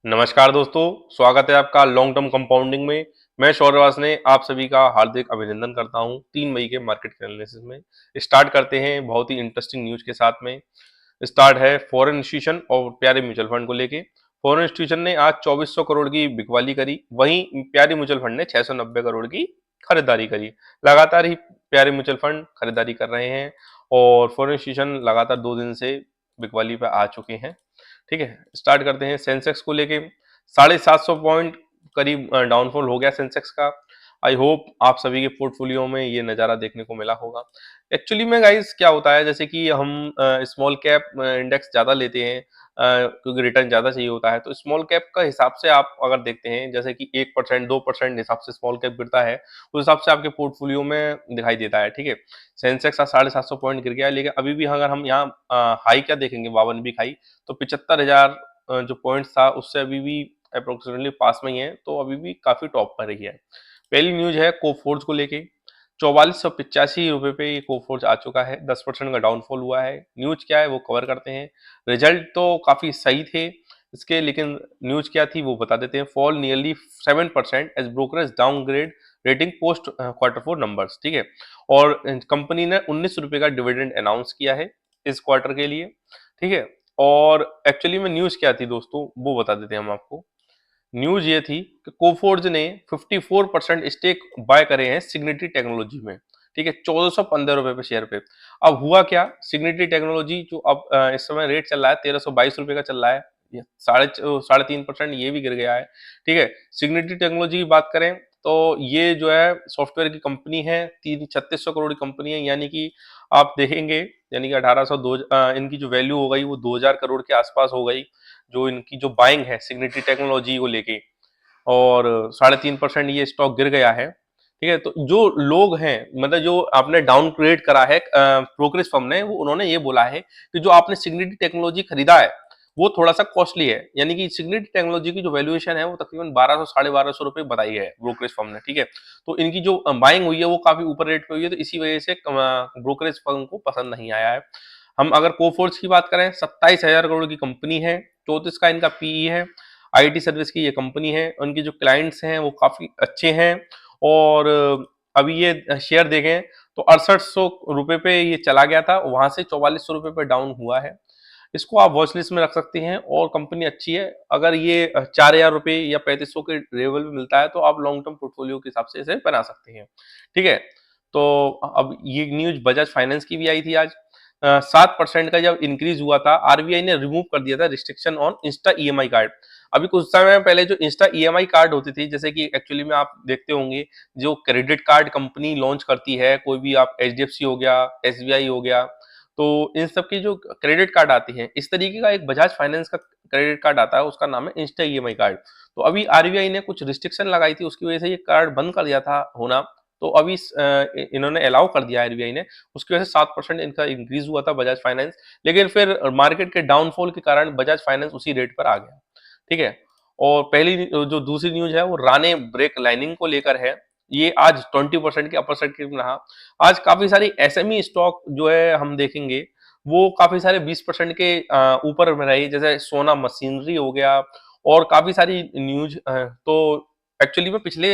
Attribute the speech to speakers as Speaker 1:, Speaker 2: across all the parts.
Speaker 1: नमस्कार दोस्तों, स्वागत है आपका लॉन्ग टर्म कंपाउंडिंग में। मैं शौर्यवास ने आप सभी का हार्दिक अभिनंदन करता हूं 3 मई के मार्केट के एनालिसिस में। स्टार्ट करते हैं बहुत ही इंटरेस्टिंग न्यूज के साथ में। स्टार्ट है फॉरेन इंस्टीट्यूशन और प्यारे म्यूचुअल फंड को लेके। फॉरेन इंस्टीट्यूशन ने आज 2400 करोड़ की बिकवाली करी, वहीं प्यारे म्यूचुअल फंड ने 690 करोड़ की खरीदारी करी। लगातार ही प्यारे म्यूचुअल फंड खरीदारी कर रहे हैं और फॉरेन इंस्टीट्यूशन लगातार 2 दिन से बिकवाली पे आ चुके हैं। ठीक है, स्टार्ट करते हैं सेंसेक्स को लेके। 750 पॉइंट करीब डाउनफॉल हो गया सेंसेक्स का। आई होप आप सभी के पोर्टफोलियो में ये नज़ारा देखने को मिला होगा। एक्चुअली में गाइस क्या होता है, जैसे कि हम स्मॉल कैप इंडेक्स ज़्यादा लेते हैं क्योंकि रिटर्न ज़्यादा चाहिए होता है। तो स्मॉल कैप का हिसाब से आप अगर देखते हैं, जैसे कि 1% 2% हिसाब से स्मॉल कैप गिरता है, उस हिसाब से आपके पोर्टफोलियो में दिखाई देता है। ठीक है, सेंसेक्स आज 750 पॉइंट गिर गया है, लेकिन अभी भी अगर हम यहाँ हाई क्या देखेंगे, 52 वीक हाई, तो 75,000 जो पॉइंट्स था उससे अभी भी अप्रोक्सीमेटली पास में ही है, तो अभी भी काफी टॉप पर ही है। पहली न्यूज है कोफोर्ज को लेके। 4485 रुपए पे ये कोफोर्ज आ चुका है, 10% का डाउनफॉल हुआ है। न्यूज क्या है वो कवर करते हैं। रिजल्ट तो काफी सही थे इसके, लेकिन न्यूज क्या थी वो बता देते हैं। Fall nearly 7% as brokerage downgrade rating post Q4 numbers. ठीक है, और कंपनी ने 19 रुपए का डिविडेंड अनाउंस किया है इस क्वार्टर के लिए। ठीक है, और एक्चुअली में न्यूज क्या थी दोस्तों वो बता देते हैं हम आपको। न्यूज ये थी कि कोफोर्ज ने 54% स्टेक बाय करे हैं सिग्निटी टेक्नोलॉजी में। ठीक है, 1415 रुपए पे शेयर पे। अब हुआ क्या, सिग्निटी टेक्नोलॉजी जो अब इस समय रेट चल रहा है 1322 रुपए का चल रहा है, साढ़े 3% ये भी गिर गया है। ठीक है, सिग्निटी टेक्नोलॉजी की बात करें तो ये जो है सॉफ्टवेयर की कंपनी है, 3600 करोड़ की कंपनी है, यानी कि आप देखेंगे, यानी कि 1800 इनकी जो वैल्यू हो गई वो 2000 करोड़ के आसपास हो गई, जो इनकी जो बाइंग है सिग्निटी टेक्नोलॉजी को लेके। और 3.5% ये स्टॉक गिर गया है। ठीक है, तो जो लोग हैं, मतलब जो आपने डाउनग्रेड करा है ब्रोकरेज फर्म ने, वो उन्होंने ये बोला है कि जो आपने सिग्निटी टेक्नोलॉजी खरीदा है वो थोड़ा सा कॉस्टली है, यानी कि सिग्निटी टेक्नोलॉजी की जो वैल्यूएशन है वो तकरीबन 1200 1250 रुपए बताई है ब्रोकरेज फर्म ने। ठीक है, तो इनकी जो बाइंग हुई है वो काफी ऊपर रेट पे हुई है, तो इसी वजह से ब्रोकरेज फर्म को पसंद नहीं आया है। हम अगर कोफोर्स की बात करें, 27,000 करोड़ की कंपनी है, 34 का इनका पीई है। आईटी सर्विस की ये कंपनी है, उनके जो क्लाइंट्स हैं वो काफी अच्छे हैं। और अभी ये शेयर देखें तो 6800 रुपए पे ये चला गया था, वहां से 4400 रुपए पे डाउन हुआ है। इसको आप वॉच लिस्ट में रख सकते हैं और कंपनी अच्छी है। अगर ये 4000 रुपए या 3500 के लेवल में मिलता है तो आप लॉन्ग टर्म पोर्टफोलियो के हिसाब से इसे बना सकते हैं। ठीक है, तो अब ये न्यूज बजाज फाइनेंस की भी आई थी आज। 7% का जब इंक्रीज हुआ था, आरबीआई ने रिमूव कर दिया था restriction on Insta EMI card. अभी कुछ समय पहले जो इंस्टा ईएमआई कार्ड होती थी, जैसे कि एक्चुअली में आप देखते होंगे, जो क्रेडिट कार्ड कंपनी लॉन्च करती है, कोई भी, आप एचडीएफसी हो गया, एसबीआई हो गया, तो इन सब की जो क्रेडिट कार्ड आती है, इस तरीके का एक बजाज फाइनेंस का क्रेडिट कार्ड आता है, उसका नाम है इंस्टा ईएमआई कार्ड। तो अभी आरबीआई ने कुछ रिस्ट्रिक्शन लगाई थी, उसकी वजह से ये कार्ड बंद कर दिया था होना। तो अभी इन्होंने अलाउ कर दिया आरबीआई ने, उसकी वजह से 7% इनका इंक्रीज हुआ था बजाज फाइनेंस। लेकिन फिर मार्केट के डाउनफॉल के कारण बजाज फाइनेंस उसी रेट पर आ गया। ठीक है, और पहली जो दूसरी न्यूज है वो राणे ब्रेक लाइनिंग को लेकर है। ये आज 20% के अपर साइड में रहा। आज काफी सारी एसएमई स्टॉक जो है हम देखेंगे, वो काफी सारे 20% के ऊपर में रही, जैसे सोना मशीनरी हो गया, और काफी सारी न्यूज। तो एक्चुअली में पिछले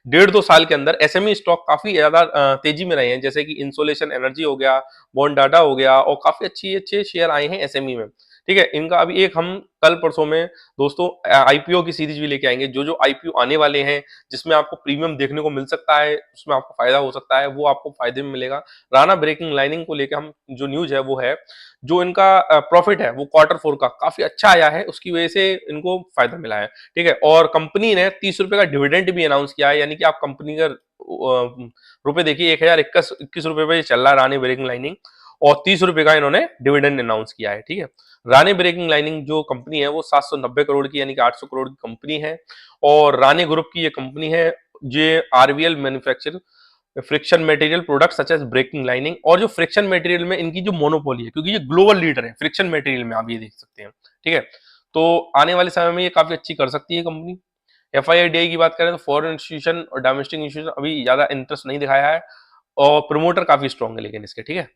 Speaker 1: 1.5-2 साल के अंदर एसएमई स्टॉक काफी ज्यादा तेजी में रहे हैं, जैसे कि इंसोलेशन एनर्जी हो गया, बॉन्डाटा हो गया, और काफी अच्छे शेयर आए हैं एसएमई में। ठीक है, इनका अभी एक हम कल परसों में दोस्तों आईपीओ की सीरीज भी लेके आएंगे। जो आईपीओ आने वाले हैं, जिसमें आपको प्रीमियम देखने को मिल सकता है, उसमें आपको फायदा हो सकता है, वो आपको फायदे में मिलेगा। राणा ब्रेकिंग लाइनिंग को लेकर हम जो न्यूज है वो है, जो इनका प्रॉफिट है वो Q4 का काफी अच्छा आया है, उसकी वजह से इनको फायदा मिला है। ठीक है, और कंपनी ने 30 रुपए का डिविडेंड भी अनाउंस किया है, यानी कि आप कंपनी का रुपए देखिए, 1021 रुपए पे चल रहा है रानी ब्रेकिंग लाइनिंग, और 30 रुपए का इन्होंने डिविडेंड अनाउंस किया है। ठीक है, रानी ब्रेकिंग लाइनिंग जो कंपनी है वो 790 करोड़ की, यानी कि 800 करोड़ की कंपनी है, और रानी ग्रुप की ये कंपनी है। ये RVL manufacture friction material product such as braking lining, और जो फ्रिक्शन मटेरियल में इनकी जो मोनोपोली है, क्योंकि ये ग्लोबल लीडर है फ्रिक्शन मटेरियल में, आप ये देख सकते हैं। ठीक है, तो आने वाले समय में ये काफी अच्छी कर सकती है कंपनी। एफआईआईडीआई की बात करें तो फॉरेन इंस्टीट्यूशन और डोमेस्टिक इंस्टीट्यूशन अभी ज्यादा इंटरेस्ट नहीं दिखाया है, और प्रमोटर काफी स्ट्रॉन्ग है लेकिन इसके। ठीक है,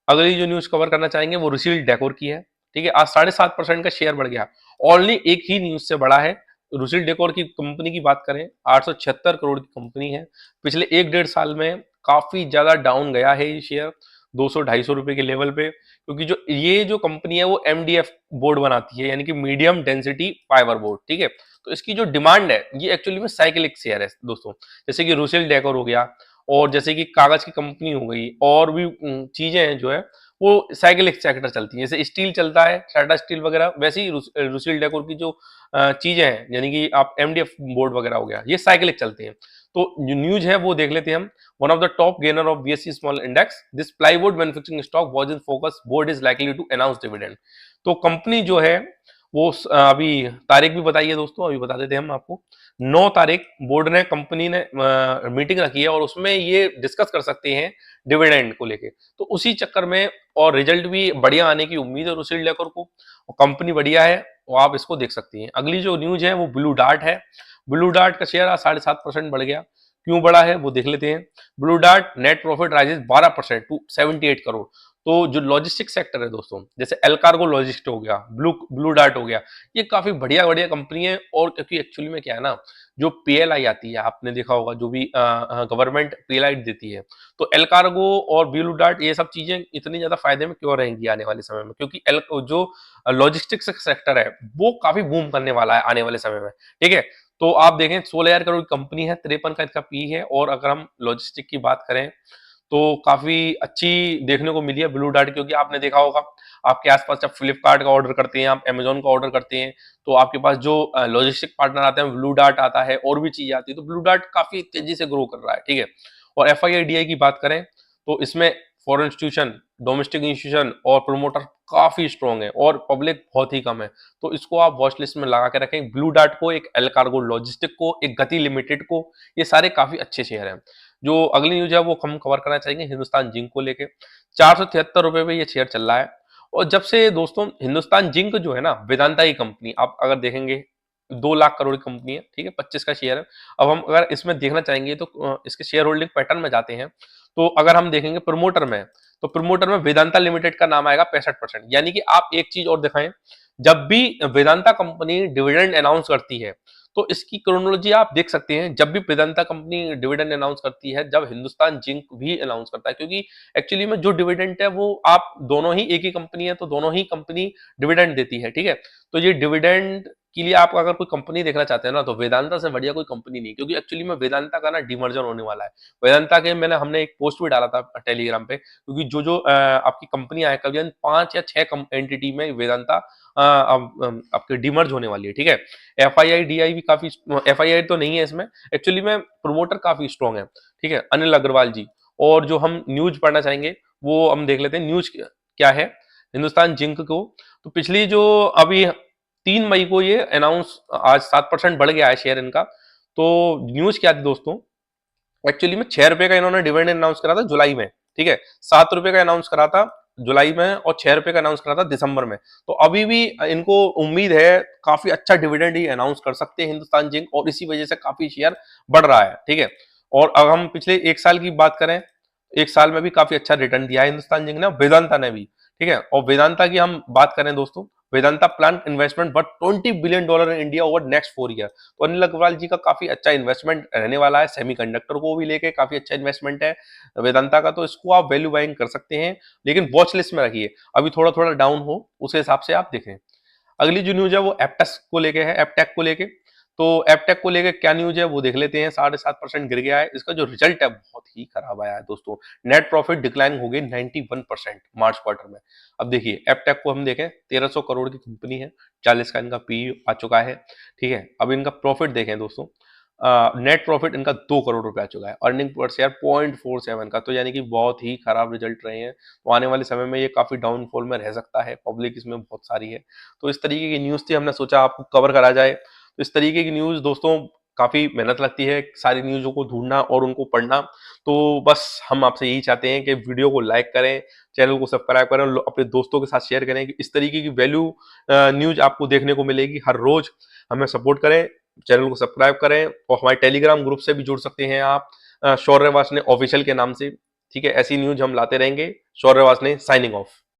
Speaker 1: अगली जो न्यूज कवर करना चाहेंगे वो रुचिल डेकोर की है। ठीक है, आज 7.5% का शेयर बढ़ गया। ओनली एक ही न्यूज से बढ़ा है। रुचिल डेकोर की कंपनी की बात करें, 876 करोड़ की कंपनी है। पिछले 1-1.5 साल में काफी ज्यादा डाउन गया है ये शेयर, 200-250 रुपए के लेवल पे, क्योंकि जो ये जो कंपनी है वो MDF बोर्ड बनाती है, यानी कि मीडियम डेंसिटी फाइबर बोर्ड, ठीक है। तो इसकी जो डिमांड है ये एक्चुअली में साइकिलिक शेयर है दोस्तों, जैसे कि रुचिल डेकोर हो गया, और जैसे कि कागज की कंपनी हो गई, और भी चीजें हैं जो है वो साइकिलिक सेक्टर चलती है, जैसे स्टील चलता है, टाटा स्टील वगैरह, वैसे ही रुचिल डेकोर की जो चीजें हैं, यानी कि आप MDF बोर्ड वगैरह हो गया, ये साइकिलिक चलते हैं। तो जो न्यूज है वो देख लेते हैं हम। One of the top gainer of BSE small index, this plywood manufacturing stock was in focus, board is likely to announce dividend. तो कंपनी जो है वो अभी तारीख भी बताइए दोस्तों, अभी बता देते हैं हम आपको। 9 तारीख बोर्ड ने, कंपनी ने मीटिंग रखी है, और उसमें ये डिस्कस कर सकते हैं डिविडेंड को लेके। तो उसी चक्कर में, और रिजल्ट भी बढ़िया आने की उम्मीद है रुचिल डेकोर को, और कंपनी बढ़िया है, वो आप इसको देख सकती हैं। अगली जो न्यूज है वो ब्लू डार्ट है। ब्लू डार्ट का शेयर आज 7.5% बढ़ गया। क्यों बढ़ा है वो देख लेते हैं। Blue Dart net profit rises 12% to 78 crore. तो जो लॉजिस्टिक सेक्टर है दोस्तों, जैसे एल कार्गो लॉजिस्ट हो गया, ब्लू डार्ट हो गया, ये काफी बढ़िया बढ़िया कंपनी है। और क्योंकि एक्चुअली में क्या है ना, जो PLI आती है, आपने देखा होगा, जो भी गवर्नमेंट PLI देती है, तो एल कार्गो और ब्लू डार्ट ये सब चीजें इतनी ज्यादा फायदे में क्यों रहेंगी आने वाले समय में, क्योंकि जो लॉजिस्टिक्स सेक्टर है वो काफी बूम करने वाला है आने वाले समय में, ठीक है। तो आप देखें 16,000 करोड़ की कंपनी है, 53 का इसका पी है, और अगर हम लॉजिस्टिक की बात करें तो काफी अच्छी देखने को मिली है ब्लू डार्ट, क्योंकि आपने देखा होगा आपके आसपास जब फ्लिपकार्ट का ऑर्डर करते हैं, आप अमेजोन का ऑर्डर करते हैं, तो आपके पास जो लॉजिस्टिक पार्टनर आते हैं ब्लू डार्ट आता है, और भी चीजें आती है, तो ब्लू डार्ट काफी तेजी से ग्रो कर रहा है, ठीक है। और FII-DI की बात करें तो इसमें फॉरेन इंस्टीट्यूशन, डोमेस्टिक इंस्टीट्यूशन और प्रोमोटर काफी स्ट्रॉन्ग है, और पब्लिक बहुत ही कम है। तो इसको आप वॉच लिस्ट में लगा के रखें, ब्लू डार्ट को, एक एल कार्गो लॉजिस्टिक को, एक गति लिमिटेड को, ये सारे काफी अच्छे शेयर हैं। जो अगली न्यूज है वो हम कवर करना चाहेंगे हिंदुस्तान जिंक को लेके। 473 रुपए पे ये शेयर चल रहा है। और जब से दोस्तों हिंदुस्तान जिंक जो है ना, वेदांता की कंपनी, आप अगर देखेंगे 2 लाख करोड़ की कंपनी है, ठीक है, 25 का शेयर है। अब हम अगर इसमें देखना चाहेंगे तो इसके शेयर होल्डिंग पैटर्न में जाते हैं, तो अगर हम देखेंगे प्रमोटर में, तो प्रमोटर में वेदांता लिमिटेड का नाम आएगा 65%। यानी कि आप एक चीज और दिखाएं, जब भी वेदांता कंपनी डिविडेंड अनाउंस करती है, तो इसकी क्रोनोलॉजी आप देख सकते हैं। जब भी वेदांता कंपनी डिविडेंड अनाउंस करती है, जब हिंदुस्तान जिंक भी अनाउंस करता है, क्योंकि एक्चुअली में जो डिविडेंड है वो, आप दोनों ही एक ही कंपनी है, तो दोनों ही कंपनी डिविडेंड देती है, ठीक है। तो ये डिविडेंड के लिए आप अगर कोई कंपनी देखना चाहते हैं ना, तो वेदांता से बढ़िया कोई कंपनी नहीं, क्योंकि एक्चुअली में वेदांता का ना डिमर्जर होने वाला है। वेदांता के हमने एक पोस्ट भी डाला था टेलीग्राम पे, क्योंकि जो आपकी कंपनियां हैं, कभी 5 या 6 एंटिटी में वेदांता आपके डिमर्ज होने वाली है, ठीक है। FII-DI भी काफी, FII तो नहीं है इसमें, एक्चुअली में प्रोमोटर काफी स्ट्रॉन्ग है, ठीक है, अनिल अग्रवाल जी। और जो हम न्यूज पढ़ना चाहेंगे वो हम देख लेते हैं। न्यूज क्या है हिंदुस्तान जिंक को, तो पिछली जो अभी 3 मई को ये अनाउंस, आज 7% बढ़ गया है शेयर इनका। तो न्यूज क्या थी दोस्तों, एक्चुअली में 6 रुपए का इन्होंने डिविडेंड अनाउंस करा था जुलाई में, ठीक है, 7 रुपए का अनाउंस करा था जुलाई में, और 6 रुपए का अनाउंस करा था दिसंबर में। तो अभी भी इनको उम्मीद है काफी अच्छा डिविडेंड ही अनाउंस कर सकते हैं हिंदुस्तान जिंक, और इसी वजह से काफी शेयर बढ़ रहा है, ठीक है। और अब हम पिछले 1 साल की बात करें, 1 साल में भी काफी अच्छा रिटर्न दिया है हिंदुस्तान जिंक ने, वेदांता ने भी, ठीक है। और वेदांता की हम बात करें दोस्तों, Vedanta plan investment worth $20 billion in India over next 4 year. तो अनिल अग्रवाल जी का काफी अच्छा इन्वेस्टमेंट रहने वाला है, सेमीकंडक्टर को भी लेके काफी अच्छा इन्वेस्टमेंट है वेदांता का, तो इसको आप वैल्यू बाइंग कर सकते हैं, लेकिन वॉच लिस्ट में रखिए, अभी थोड़ा थोड़ा डाउन हो उस हिसाब से आप देखें। अगली जो न्यूज है वो एप्टेक्स को लेके है, एपटेक को लेके। तो एपटेक को लेके क्या न्यूज है वो देख लेते हैं। 7.5% गिर गया है, इसका जो रिजल्ट है बहुत ही खराब आया है दोस्तों। नेट प्रॉफिट डिक्लाइन हो गई 91% मार्च क्वार्टर में। अब देखिए एपटेक को हम देखें, 1300 करोड़ की कंपनी है, 40 का इनका पी आ चुका है, ठीक है। अब इनका प्रॉफिट देखें दोस्तों, नेट प्रॉफिट इनका 2 करोड़ रुपए आ चुका है, अर्निंग पर शेयर 0.47 का, तो यानी कि बहुत ही खराब रिजल्ट रहे हैं। तो आने वाले समय में ये काफी डाउनफॉल में रह सकता है, पब्लिक इसमें बहुत सारी है। तो इस तरीके की न्यूज थी, हमने सोचा आपको कवर करा जाए। तो इस तरीके की न्यूज दोस्तों काफी मेहनत लगती है सारी न्यूज़ों को ढूंढना और उनको पढ़ना, तो बस हम आपसे यही चाहते हैं कि वीडियो को लाइक करें, चैनल को सब्सक्राइब करें, अपने दोस्तों के साथ शेयर करें कि इस तरीके की वैल्यू न्यूज आपको देखने को मिलेगी हर रोज। हमें सपोर्ट करें, चैनल को सब्सक्राइब करें, और हमारे टेलीग्राम ग्रुप से भी जुड़ सकते हैं आप, शौर्य वासने ऑफिशियल के नाम से, ठीक है। ऐसी न्यूज हम लाते रहेंगे। शौर्य वासने साइनिंग ऑफ।